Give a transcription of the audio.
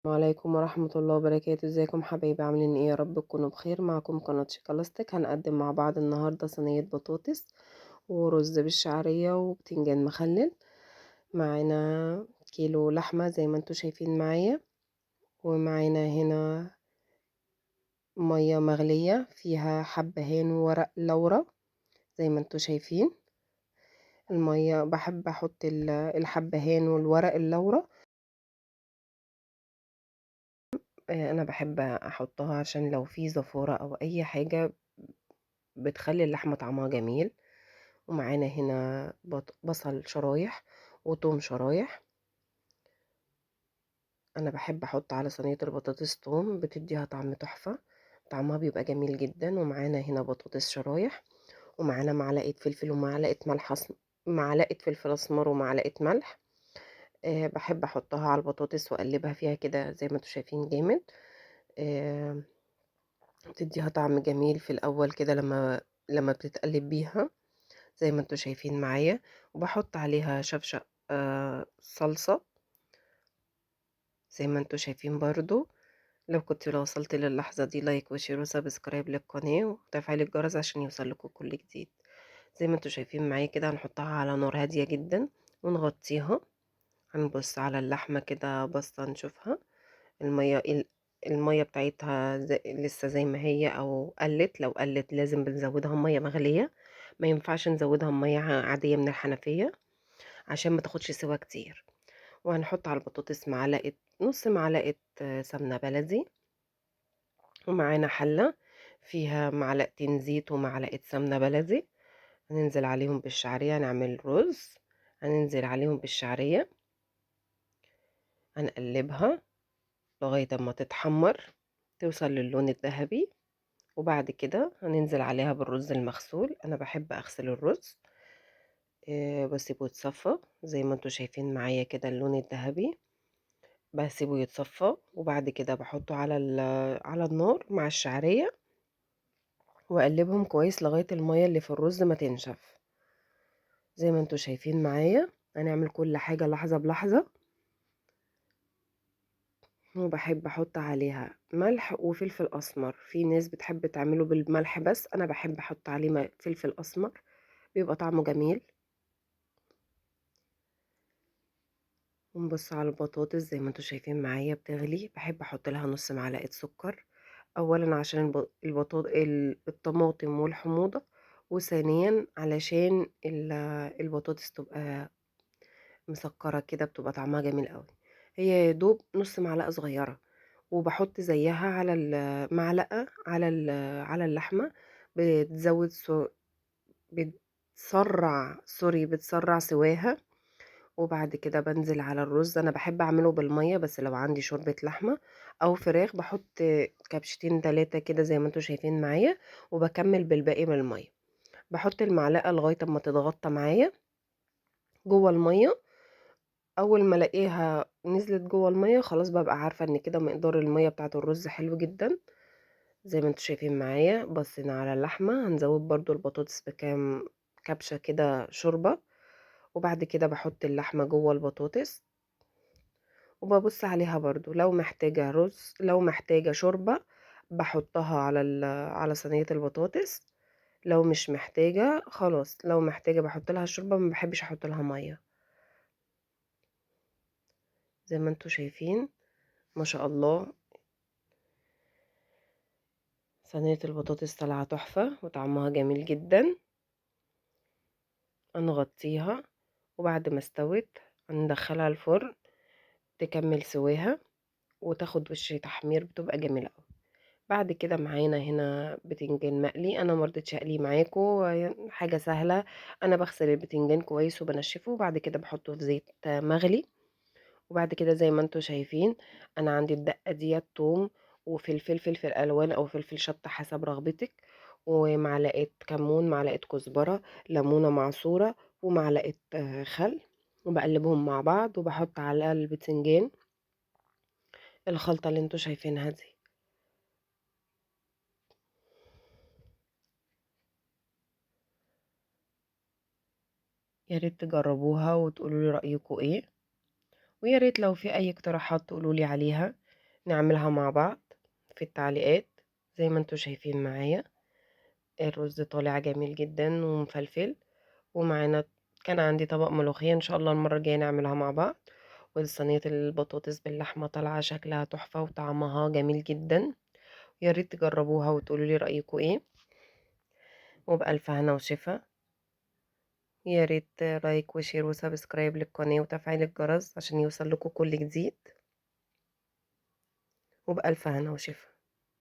وعليكم ورحمة الله وبركاته. ازيكم حبايبي؟ عاملين ايه؟ يا رب تكونوا بخير. معكم قناة شيكالاستيك. هنقدم مع بعض النهاردة صينية بطاطس ورز بالشعرية وبتنجان مخلل. معانا كيلو لحمة زي ما انتوا شايفين معايا، ومعانا هنا مية مغلية فيها حبهان وورق لورا زي ما انتوا شايفين. المية بحب احط الحبهان والورق اللورا. انا بحب احطها عشان لو في زفارة او اي حاجة بتخلي اللحمة طعمها جميل. ومعانا هنا بصل شرايح وتوم شرايح. انا بحب احط على صينية البطاطس توم، بتديها طعم تحفة، طعمها بيبقى جميل جدا. ومعانا هنا بطاطس شرايح، ومعانا معلقة فلفل ومعلقة ملح معلقة فلفل اسمر ومعلقة ملح. بحب احطها على البطاطس واقلبها فيها كده زي ما انتوا شايفين جامد. أه بتديها طعم جميل في الاول كده لما بتتقلب بيها زي ما انتوا شايفين معايا. وبحط عليها شفشق صلصة زي ما انتوا شايفين برضو. لو وصلت للحظة دي لايك وشير وسبسكرايب للقناة وتفعيل الجرس عشان يوصل لكم كل جديد. زي ما انتوا شايفين معايا كده هنحطها على نار هادية جدا ونغطيها. هنبص على اللحمة كده بصة نشوفها المية المية بتاعتها لسه زي ما هي او قلت. لو قلت لازم بنزودها مية مغلية، ما ينفعش نزودها مية عادية من الحنفية عشان ما تاخدش سوا كتير. وهنحط على البطاطس نص معلقة سمنة بلدي. ومعانا حلة فيها معلقتين زيت ومعلقة سمنة بلدي. هننزل عليهم بالشعرية، هنعمل رز، هننزل عليهم بالشعرية، هنقلبها لغاية ما تتحمر توصل للون الذهبي. وبعد كده هننزل عليها بالرز المغسول. انا بحب اغسل الرز بسيبه يتصفى زي ما انتوا شايفين معايا كده اللون الذهبي. بسيبه يتصفى وبعد كده بحطه على النار مع الشعرية واقلبهم كويس لغاية المية اللي في الرز ما تنشف زي ما انتوا شايفين معايا. هنعمل كل حاجة لحظة بلحظة. وبحب احط عليها ملح وفلفل اسمر. في ناس بتحب تعمله بالملح بس، انا بحب احط عليه فلفل اسمر بيبقى طعمه جميل. ونبص على البطاطس زي ما انتوا شايفين معايا بتغلي. بحب احط لها نص معلقة سكر، اولا عشان الطماطم والحموضة، وثانيا علشان البطاطس تبقى مسكرة كده بتبقى طعمها جميل قوي. هي يا دوب نص معلقة صغيرة. وبحط زيها على المعلقة على اللحمة. بتزود بتسرع سواها. وبعد كده بنزل على الرز. انا بحب اعمله بالمية، بس لو عندي شوربة لحمة او فراخ بحط كبشتين 3 كده زي ما انتوا شايفين معايا، وبكمل بالباقي من المية. بحط المعلقة لغاية ما تتغطى معايا جوه المية. اول ما الاقيها نزلت جوه المية خلاص ببقى عارفة ان كده مقدار المية بتاعة الرز حلو جدا. زي ما انتوا شايفين معايا بصينا على اللحمة. هنزود برضو البطاطس بكام كبشة كده شوربة. وبعد كده بحط اللحمة جوه البطاطس وببص عليها برضو لو محتاجة رز، لو محتاجة شوربة بحطها على صينية البطاطس. لو مش محتاجة خلاص، لو محتاجة بحط لها الشوربة، ما بحبش احط لها مية. زي ما انتوا شايفين ما شاء الله صينية البطاطس طالعة تحفة وطعمها جميل جدا. نغطيها وبعد ما استوت ندخلها الفرن تكمل سواها وتاخد وش تحمير بتبقى جميلة أوي. بعد كده معانا هنا بتنجان مقلي. انا مرضتش اقليه معاكم، حاجة سهلة. انا بغسل البتنجان كويس وبنشفه وبعد كده بحطه في زيت مغلي. وبعد كده زي ما انتوا شايفين انا عندي الدقة ديت توم فلفل الوان او فلفل شطة حسب رغبتك، ومعلقة كمون، معلقة كزبرة، ليمونة معصورة، ومعلقة خل. وبقلبهم مع بعض وبحط على البتنجان الخلطة اللي انتوا شايفينها دي. يا ريت تجربوها وتقولوا لي رأيكم ايه، ويا ريت لو في اي اقتراحات تقولوا لي عليها. نعملها مع بعض في التعليقات زي ما انتوا شايفين معايا. الرز طالع جميل جدا ومفلفل، ومعانا كان عندي طبق ملوخية، ان شاء الله المرة الجاية نعملها مع بعض. وصينية البطاطس باللحمة طالعة شكلها تحفة وطعمها جميل جدا. يا ريت تجربوها وتقولوا لي رأيكم ايه. وبألف هنا وشفا. يا ريت لايك وشير وسبسكرايب للقناة وتفعيل الجرس عشان يوصل لكم كل جديد. وبألف هنا وشفا.